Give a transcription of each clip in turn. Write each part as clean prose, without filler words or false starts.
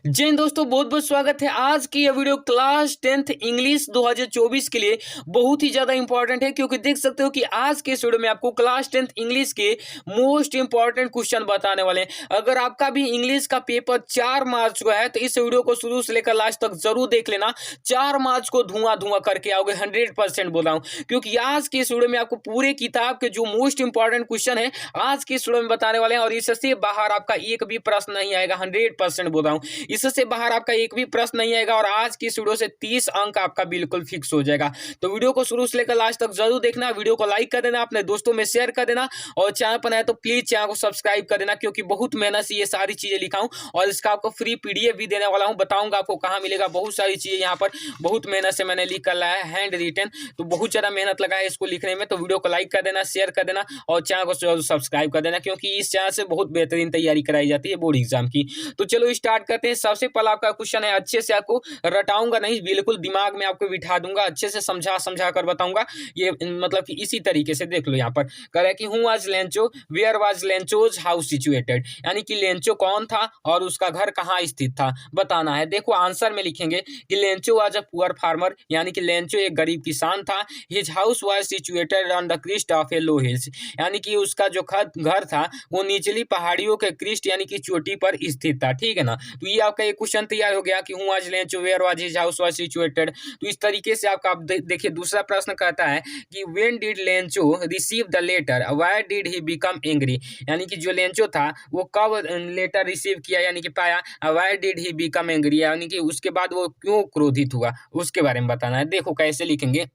जय हिंद दोस्तों, बहुत बहुत स्वागत है। आज की यह वीडियो क्लास 10th इंग्लिश 2024 के लिए बहुत ही ज़्यादा इंपॉर्टेंट है, क्योंकि देख सकते हो कि आज के इस वीडियो में आपको क्लास 10th इंग्लिश के मोस्ट इंपॉर्टेंट क्वेश्चन बताने वाले हैं। अगर आपका भी इंग्लिश का पेपर 4 मार्च को है तो इस वीडियो को शुरू से लेकर लास्ट तक जरूर देख लेना। 4 मार्च को धुआं धुआं करके आओगे, 100% बोल रहा हूँ, क्योंकि आज की इस वीडियो में आपको पूरे किताब के जो मोस्ट इंपॉर्टेंट क्वेश्चन है आज की इस वीडियो में बताने वाले हैं, और इससे बाहर आपका एक भी प्रश्न नहीं आएगा। 100% बोल रहा हूँ, इससे बाहर आपका एक भी प्रश्न नहीं आएगा, और आज की इस वीडियो से 30 अंक आपका बिल्कुल फिक्स हो जाएगा। तो वीडियो को शुरू से लेकर लास्ट तक जरूर देखना। वीडियो को लाइक कर देना, अपने दोस्तों में शेयर कर देना, और चैनल पर नया तो प्लीज चैनल को सब्सक्राइब कर देना, क्योंकि बहुत मेहनत से ये सारी चीजें लिखा हूं, और इसका आपको फ्री पीडीएफ भी देने वाला हूं। बताऊंगा आपको कहां मिलेगा। बहुत सारी चीजें यहाँ पर बहुत मेहनत से मैंने लिख कर लाया है, हैंड रिटन, तो बहुत ज्यादा मेहनत लगा है इसको लिखने में। तो वीडियो को लाइक कर देना, शेयर कर देना, और चैनल को सब्सक्राइब कर देना, क्योंकि इस चैनल से बहुत बेहतरीन तैयारी कराई जाती है बोर्ड एग्जाम की। तो चलो स्टार्ट करते हैं। सबसे पहला आपका क्वेश्चन है, अच्छे से आपको रटाऊंगा नहीं, बिल्कुल दिमाग में आपको बिठा दूंगा, अच्छे से समझा समझा कर बताऊंगा। ये मतलब कि इसी तरीके से देख लो। यहाँ पर कह रहा है कि who was Lencho, where was Lencho's house situated, यानी कि लेंचो कौन था और उसका घर कहाँ स्थित था, बताना है। देखो आंसर में लिखेंगे कि Lencho was a poor farmer, यानी कि लेंचो एक गरीब किसान था। His house was situated on the crest of a low hills, यानी कि उसका जो घर था वो निचली पहाड़ियों के क्रिस्ट यानी कि चोटी पर स्थित था। ठीक है ना। तो ये आपका एक क्वेश्चन तैयार हो गया कि who was Lencho, where was his house was situated. तो इस तरीके से आपका आप देखिए दूसरा प्रश्न कहता है कि when did Lencho receive the letter, why did he become angry, यानी कि जो लेंचो था वो कब लेटर रिसीव किया यानी कि पाया, why did he become angry, यानी कि उसके बाद वो क्यों क्रोधित हुआ, उसके बारे में बताना है। देखो कैसे लिखेंगे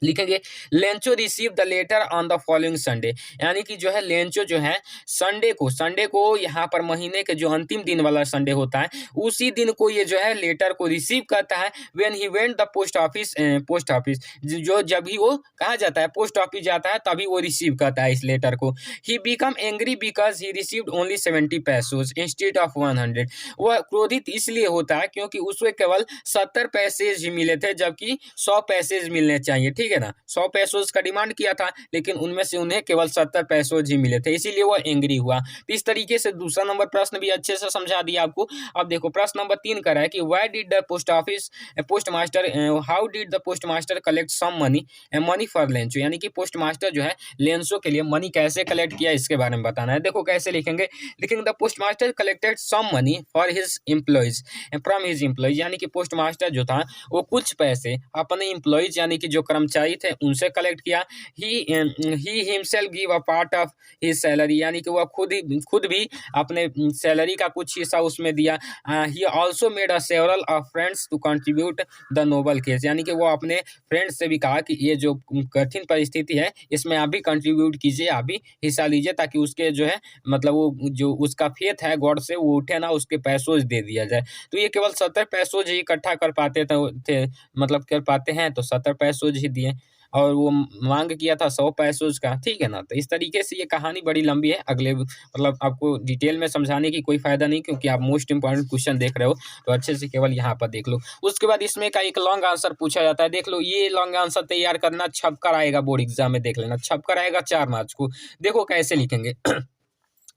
लिखेंगे Lencho receive the later on the following Sunday, यानी कि जो है लेंचो जो है संडे को यहाँ पर महीने के जो अंतिम दिन वाला संडे होता है उसी दिन को ये जो है लेटर को रिसीव करता है। When he went the post office जो जब भी वो कहा जाता है पोस्ट ऑफिस जाता है तभी वो रिसीव करता है इस लेटर को। ही become angry because he received only 70 पैसोज instead of 100, वह क्रोधित इसलिए होता है क्योंकि उसको केवल 70 पैसे ही मिले थे, जबकि 100 पैसे मिलने चाहिए। ठीक है ना। 100 पैसों का डिमांड किया था, लेकिन उनमें से उन्हें केवल 70 पैसों ही मिले थे, इसीलिए वो एंग्री हुआ। तो इस तरीके से दूसरा नंबर प्रश्न भी अच्छे से समझा दिया आपको। अब देखो प्रश्न नंबर 3 कर रहा है कि why did the post master how did the post master collect some money for Lencho, यानी कि पोस्ट मास्टर जो है लेंचो के लिए मनी कैसे कलेक्ट किया इसके बारे में बताना है। देखो कैसे लिखेंगे the post master collected some money for his employees from his employees, यानी कि पोस्ट मास्टर जो था वो कुछ पैसे अपने एम्प्लॉइज यानी कि जो कर्मचारी थे उनसे कलेक्ट किया। He himself give a part of his salary, यानी कि वह खुद भी अपने सैलरी का कुछ हिस्सा उसमें दिया। He also made a several of friends to contribute the noble case, यानी कि वो अपने फ्रेंड्स से भी कहा कि ये जो कठिन परिस्थिति है इसमें आप भी कंट्रीब्यूट कीजिए, आप भी हिस्सा लीजिए, ताकि उसके जो है मतलब वो जो उसका फेथ है गॉड से वो उठे ना, उसके पैसों दे दिया जाए। तो ये केवल 70 पैसों ही इकट्ठा कर पाते थे मतलब कर पाते हैं, तो 70 पैसों ही दिए, और वो मांग किया था 100 पैसों का। ठीक है ना। तो इस तरीके से ये कहानी बड़ी लंबी है, अगले मतलब आपको डिटेल में समझाने की कोई फायदा नहीं, क्योंकि आप मोस्ट इंपॉर्टेंट क्वेश्चन देख रहे हो, तो अच्छे से केवल यहाँ पर देख लो। उसके बाद इसमें का एक लॉन्ग आंसर पूछा जाता है। देख लो ये लॉन्ग आंसर तैयार करना, छपकर आएगा बोर्ड एग्जाम में, देख लेना छपकर आएगा 4 मार्च को। देखो कैसे लिखेंगे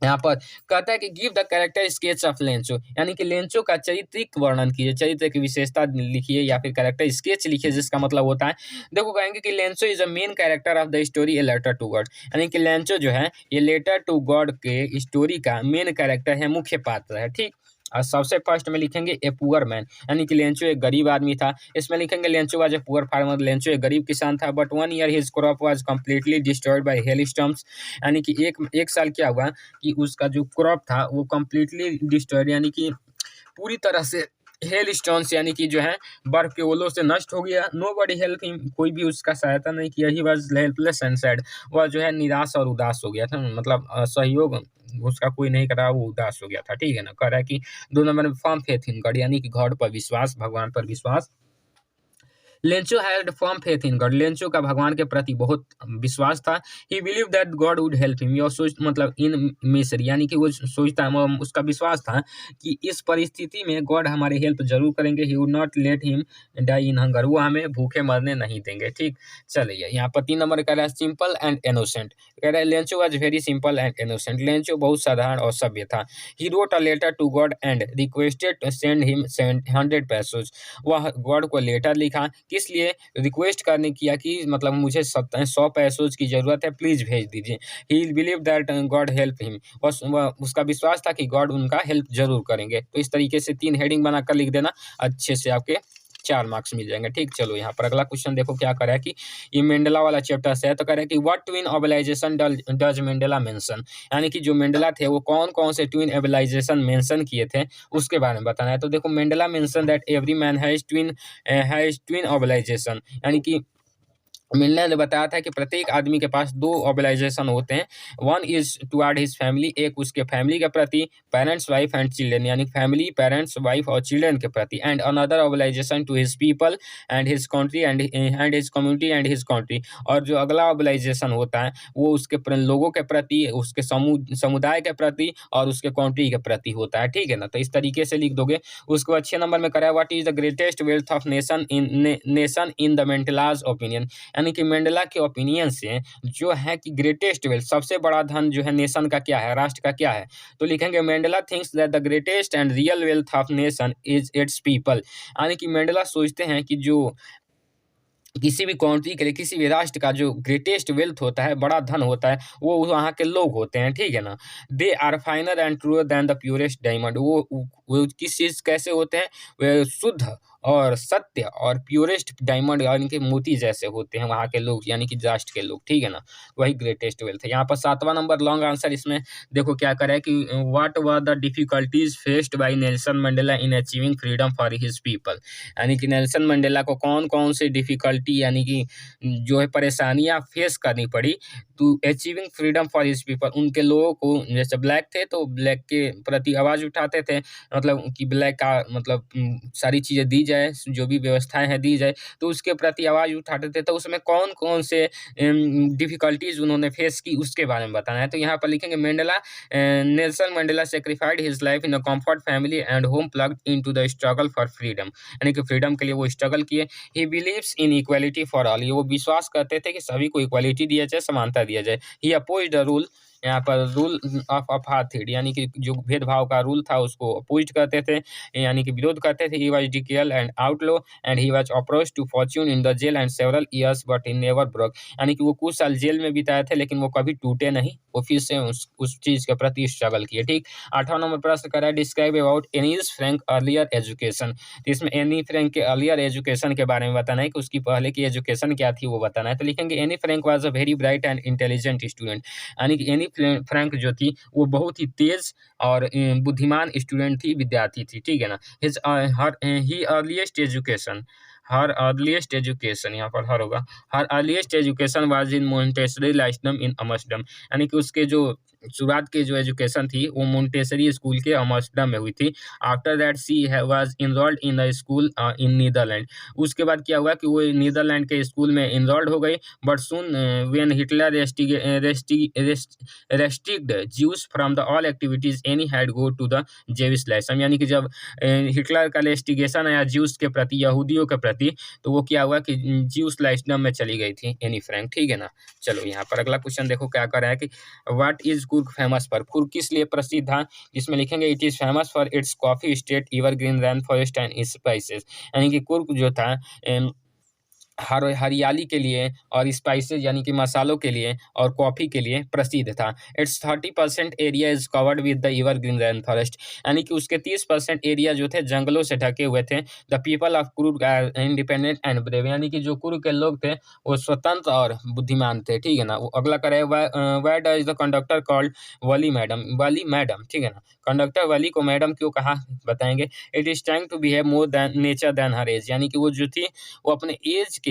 यहाँ पर कहता है कि give the character sketch of Lencho, यानी कि लेंचो का चारित्रिक वर्णन कीजिए, चरित्र की विशेषता लिखिए, या फिर कैरेक्टर स्केच लिखिए, जिसका मतलब होता है देखो कहेंगे कि Lencho is a main character of the story a letter to God, यानी कि लेंचो जो है ये लेटर टू गॉड के स्टोरी का मेन कैरेक्टर है, मुख्य पात्र है। ठीक। और सबसे फर्स्ट में लिखेंगे ए पुअर मैन, यानी कि लेंचो एक गरीब आदमी था। इसमें लिखेंगे Lencho was a poor farmer, Lencho एक गरीब किसान था। But 1 year his crop was completely destroyed by hello storms, यानी कि एक साल क्या हुआ कि उसका जो क्रॉप था वो कंप्लीटली डिस्ट्रॉयड, यानी कि पूरी तरह से हेल स्टोन्स यानी कि जो है बर्फ के ओलों से नष्ट हो गया। नो बडी हेल्प हिम, कोई भी उसका सहायता नहीं किया। He was helpless and sad, वह जो है निराश और उदास हो गया था, मतलब सहयोग उसका कोई नहीं कर रहा, वो उदास हो गया था। ठीक है ना। कह रहा है कि 2 नंबर में फर्म फेथ इन गॉड, यानी कि गॉड पर विश्वास, भगवान पर विश्वास। Lencho had firm faith in God, Lencho का भगवान के प्रति बहुत विश्वास था। ही believe that God would help him, यह सोच मतलब इन मिस्र यानी कि वो सोचता उसका विश्वास था कि इस परिस्थिति में गॉड हमारी हेल्प जरूर करेंगे। He would not let him die in hunger, वो हमें भूखे मरने नहीं देंगे। ठीक, चलिए यहाँ पर 3 नंबर कह रहा है सिंपल एंड इनोसेंट, कह रहा है Lencho was very simple and innocent, Lencho बहुत साधारण और सभ्य था। He wrote a letter to God and requested to send him 100 pesos, वह गॉड को लेटर लिखा, किस लिए, रिक्वेस्ट करने किया कि मतलब मुझे 100 पैसोज की जरूरत है, प्लीज भेज दीजिए। ही believe that God help him, उसका विश्वास था कि गॉड उनका हेल्प जरूर करेंगे। तो इस तरीके से 3 हेडिंग बनाकर लिख देना, अच्छे से आपके 4 मार्क्स मिल जाएंगे। ठीक, चलो यहाँ पर अगला क्वेश्चन देखो क्या करा है कि ये मेंडेला वाला चैप्टर से है, तो कह रहा है कि what twin organisation does Mandela mention, यानी कि जो मेंडेला थे वो कौन कौन से ट्विन ऑर्गेनाइजेशन मेंशन किए थे उसके बारे में बताना है। तो देखो Mandela mention that every man has twin organisation, यानी कि मिलने ने बताया था कि प्रत्येक आदमी के पास 2 ऑर्गेनाइजेशन होते हैं। One is toward his family, एक उसके फैमिली के प्रति, पेरेंट्स वाइफ एंड चिल्ड्रन, यानी फैमिली पेरेंट्स वाइफ और चिल्ड्रन के प्रति, and another organisation to his people and his country and his community and his country, और जो अगला ऑर्गेनाइजेशन होता है वो उसके लोगों के प्रति, उसके समुदाय के प्रति और उसके कंट्री के प्रति होता है। ठीक है ना, तो इस तरीके से लिख दोगे। उसको अच्छे नंबर में करा है what is the greatest wealth of nation in the Mandela's opinion, यानी कि मेंडेला के ओपिनियन से जो है कि ग्रेटेस्ट वेल्थ, सबसे बड़ा धन जो है नेशन का क्या है, राष्ट्र का क्या है, तो लिखेंगे Mandela thinks that the greatest and real wealth of nation is it's people, यानी कि मेंडेला सोचते हैं कि जो किसी भी कंट्री के लिए, किसी भी राष्ट्र का जो ग्रेटेस्ट वेल्थ होता है, बड़ा धन होता है, वो वहाँ के लोग होते हैं। ठीक है ना, they are finer and truer than the purest diamond, वो किस चीज़ कैसे होते हैं, वे शुद्ध और सत्य और प्योरेस्ट डायमंड यानी कि मोती जैसे होते हैं वहाँ के लोग, यानी कि राष्ट्र के लोग। ठीक है ना, वही ग्रेटेस्ट वेल्थ है। यहाँ पर 7वां नंबर लॉन्ग आंसर, इसमें देखो क्या करे कि what were the difficulties faced by Nelson Mandela in achieving freedom for his people, यानी कि नेल्सन मंडेला को कौन कौन से डिफिकल्टी यानी कि जो है परेशानियां फेस करनी पड़ी to achieving freedom for his people, उनके लोगों को, जैसे ब्लैक थे तो ब्लैक के प्रति आवाज़ उठाते थे, मतलब कि ब्लैक का मतलब सारी चीज़ें दी जाए, जो भी व्यवस्थाएं हैं दी जाए, तो उसके प्रति आवाज़ उठाते थे। तो उसमें कौन कौन से डिफिकल्टीज उन्होंने फेस की उसके बारे में बताना है। तो यहाँ पर लिखेंगे Mandela Nelson Mandela sacrificed his life in a comfort family and home plugged into the struggle for freedom, यानी कि फ्रीडम के लिए वो स्ट्रगल किए। He believes in equality for all, ये वो विश्वास करते थे कि सभी को इक्वालिटी दिया जाए, समानता दिया जाए। ही अपोज्ड द रूल, यहाँ पर रूल ऑफ अपार्थाइड, यानी कि जो भेदभाव का रूल था उसको अपोज करते थे, यानी कि विरोध करते थे। He was declared and outlaw and he was approach to fortune in the jail and several years but he never broke, यानी कि वो कुछ साल जेल में बिताए थे लेकिन वो कभी टूटे नहीं, वो फिर से उस चीज़ के प्रति स्ट्रगल किए। ठीक, 8वां नंबर प्रश्न कर रहा है describe about Annie's Frank earlier education, तो इसमें एनी फ्रैंक के अर्लियर एजुकेशन के बारे में बताना है कि उसकी पहले की एजुकेशन क्या थी वो बताना है। तो लिखेंगे Anne Frank was a very bright and intelligent student, यानी कि एनी फ्रैंक जो थी वो बहुत ही तेज और बुद्धिमान स्टूडेंट थी, विद्यार्थी थी। ठीक है ना, he earliest education, her earliest education, यहाँ पर हर होगा, her earliest education was in Montessori lyceum in Amsterdam, यानी कि उसके जो शुरुआत की जो एजुकेशन थी वो मोंटेसरी स्कूल के अमस्टरडम में हुई थी। After that she was enrolled in the school in Netherland, उसके बाद क्या हुआ कि वो नीदरलैंड के स्कूल में इनरोल्ड हो गई। But soon when Hitler restrict Jews from the all activities Anne had go to the Jewish lyceum, यानी कि जब हिटलर का रेस्टिगेशन आया ज्यूस के प्रति, यहूदियों के प्रति, तो वो क्या हुआ कि ज्यूस लाइसम में चली गई थी एनी फ्रैंक। ठीक है ना, चलो यहाँ पर अगला क्वेश्चन देखो क्या कर रहा है कि what is Coorg famous for, Coorg किस लिए प्रसिद्ध था, जिसमें लिखेंगे it is famous for its coffee state evergreen rain forest and spices, यानी कि कुर्ग जो था हरियाली के लिए और स्पाइसेस यानी कि मसालों के लिए और कॉफ़ी के लिए प्रसिद्ध था। It's 30% area is covered with the evergreen rain forest, यानी कि उसके 30% एरिया जो थे जंगलों से ढके हुए थे। The people of Coorg are independent and brave, यानी कि जो कुर्ग के लोग थे वो स्वतंत्र और बुद्धिमान थे। ठीक है ना, वो अगला करे why does the conductor called Wali madam, ठीक है ना, कंडक्टर वली को मैडम क्यों कहा बताएंगे। It is trying to behave more than nature than her age, यानी कि वो जो थी वो अपने एज के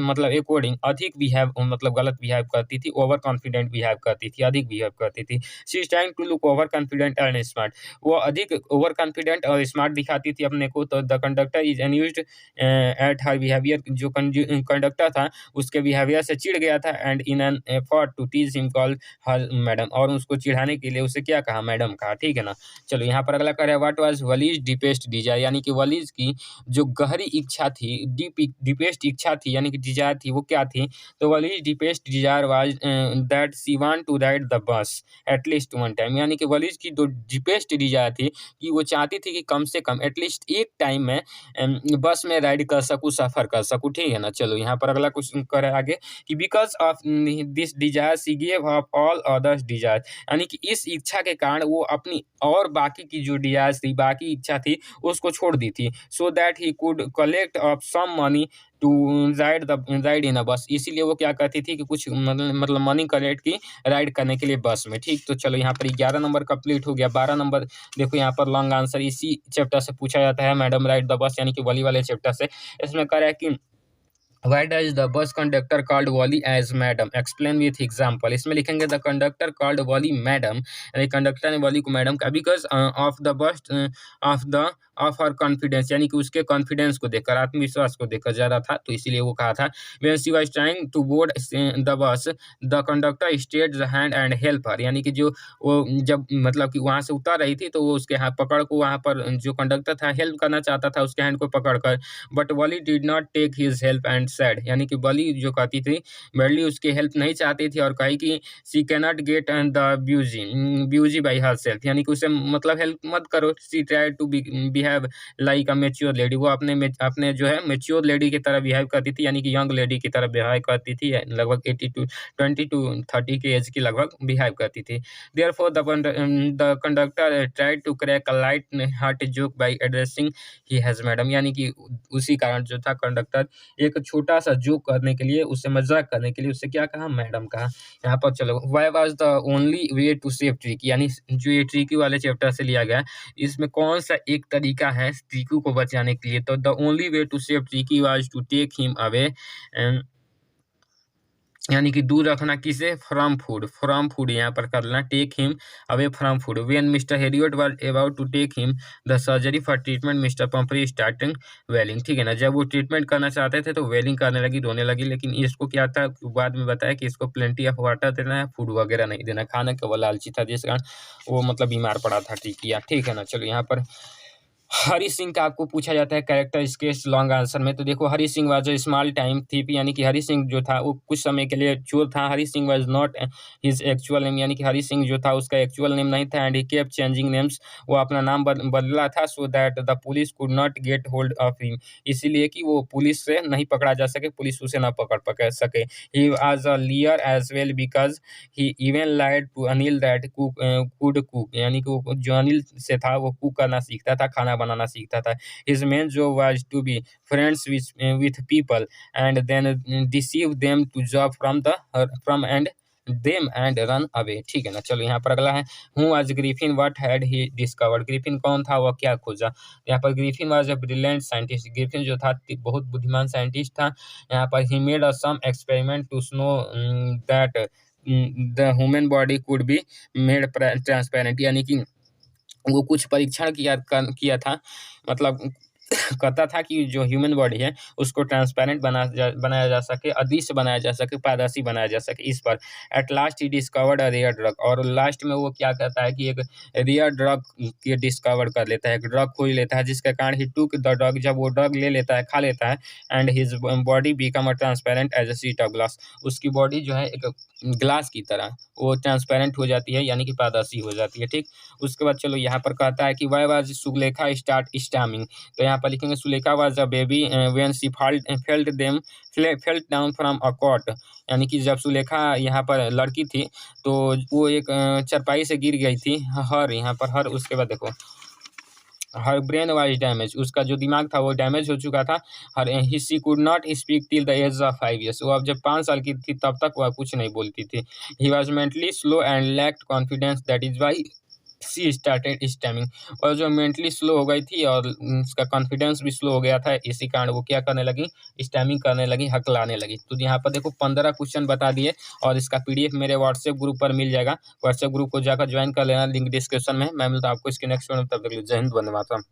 मतलब अकॉर्डिंग अधिक बिहेव मतलब गलत बिहेव करती थी, ओवर कॉन्फिडेंट बिहेव करती थी, अधिक बिहेव करती थी। She is trying to look over confident and smart. वो अधिक ओवर कॉन्फिडेंट और स्मार्ट दिखाती थी अपने को। तो the conductor is amused at her behaviour. जो कंडक्टर था उसके बिहेवियर से चिढ़ गया था and in an effort to tease him call her madam. और उसको चिढ़ाने के लिए उसे क्या कहा, मैडम कहा। ठीक है ना। चलो यहाँ पर अगला कह रहा है व्हाट वाज वलीज डीपेस्ट डिजायर, यानी कि वलीज की जो गहरी इच्छा थी, डीपेस्ट इच्छा थी यानी कि डिजायर थी, वो क्या थी। तो Valli's deepest desire was that she want to ride the bus at least one time, यानी कि वलीज की जो डीपेस्ट डिजायर थी कि वो चाहती थी कि कम से कम एटलीस्ट एक टाइम में बस में राइड कर सकूँ, सफ़र कर सकूँ। ठीक है ना। चलो यहाँ पर अगला क्वेश्चन कर आगे कि because of this desire she give up all others desire, यानी कि इस इच्छा के कारण वो अपनी और बाकी की जो डिजायर थी, बाकी इच्छा थी, उसको छोड़ दी थी। So that he could collect up some money to ride in a bus, इसीलिए वो क्या करती थी कि कुछ मतलब मनी कलेक्ट की राइड करने के लिए बस में। ठीक, तो चलो यहाँ पर 11 नंबर कंप्लीट हो गया। 12 नंबर देखो यहाँ पर लॉन्ग आंसर इसी चैप्टर से पूछा जाता है, मैडम राइड द बस, यानी कि वली वाले चैप्टर से। इसमें कह रहा है कि Why does the bus conductor called Wally as madam? Explain with example. इसमें लिखेंगे the conductor called Wally madam, यानी कंडक्टर ने वॉली को मैडम कहा because of the bus of the of her confidence, यानी कि उसके कॉन्फिडेंस को देखकर, आत्मविश्वास को देखकर ज़्यादा था, तो इसीलिए वो कहा था। when she was trying to board the bus the conductor stayed the hand and help her, यानी कि जो वो जब मतलब कि वहाँ से उतर रही थी तो वो उसके हाथ पकड़ को वहाँ पर जो कंडक्टर था हेल्प करना चाहता था उसके हैंड को पकड़कर, but Wally did not take his help and said, यानी कि वॉली जो कहती थी बैडली उसकी हेल्प नहीं चाहती थी और कही कि she cannot get and the bus by herself, यानी कि उसे मतलब हेल्प मत करो। She try to behave like a mature lady, वो अपने जो है मेच्योर लेडी की तरह बिहेव करती थी, यानी कि यंग लेडी की तरह बिहेव करती थी, लगभग 20 to 30 के एज की लगभग बिहेव करती थी। Therefore, the conductor tried to crack a light-hearted joke by addressing he has madam, यानी कि उसी कारण जो था कंडक्टर एक छोटा सा जोक करने के लिए, उससे मजाक करने के लिए उससे क्या कहा, मैडम कहा। यहाँ पर चलो why was the only way to save tricky, यानी जो ये ट्रिकी वाले चैप्टर से लिया गया, इसमें कौन सा एक तरीका है ट्रिकी को बचाने के लिए। तो the only way to save Tricki was to take him away, यानी कि दूर रखना किसे, फ्रॉम फूड यहाँ पर कर लेना, take him away from food. When mister Herriot was about to take him the surgery for treatment mister Pumphrey starting wailing, ठीक है ना। जब वो ट्रीटमेंट करना चाहते थे तो वेलिंग करने लगी, रोने लगी, लेकिन इसको क्या था बाद में बताया कि इसको प्लेंटी ऑफ वाटर देना है, फूड वगैरह नहीं देना, खाने का वो लालची था जिस कारण वो मतलब बीमार पड़ा था। ठीक है ना। चलो यहाँ पर हरी सिंह का आपको पूछा जाता है कैरेक्टर स्केच लॉन्ग आंसर में। तो देखो Hari Singh was a small time thief, यानी कि हरी सिंह जो था वो कुछ समय के लिए चोर था। Hari Singh was not his actual name, यानी कि हरी सिंह जो था उसका एक्चुअल नेम नहीं था। And he kept changing names, वो अपना नाम बदला था so that the police could not get hold of him, इसीलिए कि वो पुलिस से नहीं पकड़ा जा सके, पुलिस उसे ना पकड़ सके। He was a liar as well because he even lied to Anil that could cook, यानी कि वो जो अनिल से था वो कुक करना सीखता था, खाना बनाना सीखता था। His main job was to be friends with people and then deceive them to job from and run away, ठीक है ना। चलो यहाँ पर अगला है Who was Griffin, what had he discovered, Griffin कौन था, वह क्या खोजा। यहाँ पर Griffin was a brilliant scientist, Griffin जो था बहुत बुद्धिमान साइंटिस्ट था। यहाँ पर he made a some experiment to know that the human body could be made transparent, यानी कि वो कुछ परीक्षण किया था, मतलब कहता था कि जो ह्यूमन बॉडी है उसको ट्रांसपेरेंट बनाया जा सके, अदृश्य बनाया जा सके, पारदर्शी बनाया जा सके। इस पर at last he discovered a rare drug, और लास्ट में वो क्या कहता है कि एक रेयर ड्रग के डिस्कवर कर लेता है, एक ड्रग खोज लेता है, जिसके कारण ही टुक द ड्रग, जब वो ड्रग ले लेता है, खा लेता है, and his body become a transparent as a sheet of glass, उसकी बॉडी जो है एक ग्लास की तरह वो ट्रांसपेरेंट हो जाती है, यानी कि पारदर्शी हो जाती है। ठीक, उसके बाद चलो यहाँ पर कहता है कि why was Sulekha start stammering, तो यहाँ पर लिखेंगे Sulekha was a baby when she felt down from a cot, यानी कि जब सुलेखा यहाँ पर लड़की थी तो वो एक चरपाई से गिर गई थी। हर यहाँ पर हर, उसके बाद देखो हर ब्रेन वाइज डैमेज, उसका जो दिमाग था वो डैमेज हो चुका था। Her she could not speak till the age of 5 years, वो अब जब 5 साल की थी तब तक वह कुछ नहीं बोलती थी। He was mentally slow and lacked confidence, that is why she started stammering. और जो मेंटली स्लो हो गई थी और उसका कॉन्फिडेंस भी स्लो हो गया था, इसी कारण वो क्या करने लगी, स्टैमिंग करने लगी, हकलाने लगी। तो यहाँ पर देखो 15 क्वेश्चन बता दिए और इसका पीडीएफ मेरे व्हाट्सएप ग्रुप पर मिल जाएगा। व्हाट्सएप ग्रुप को जाकर ज्वाइन कर लेना, लिंक डिस्क्रिप्शन में है। मैं मिलता हूँ आपको इसके नेक्स्ट वीडियो में, तब तक के लिए जय हिंद, वंदे मातरम।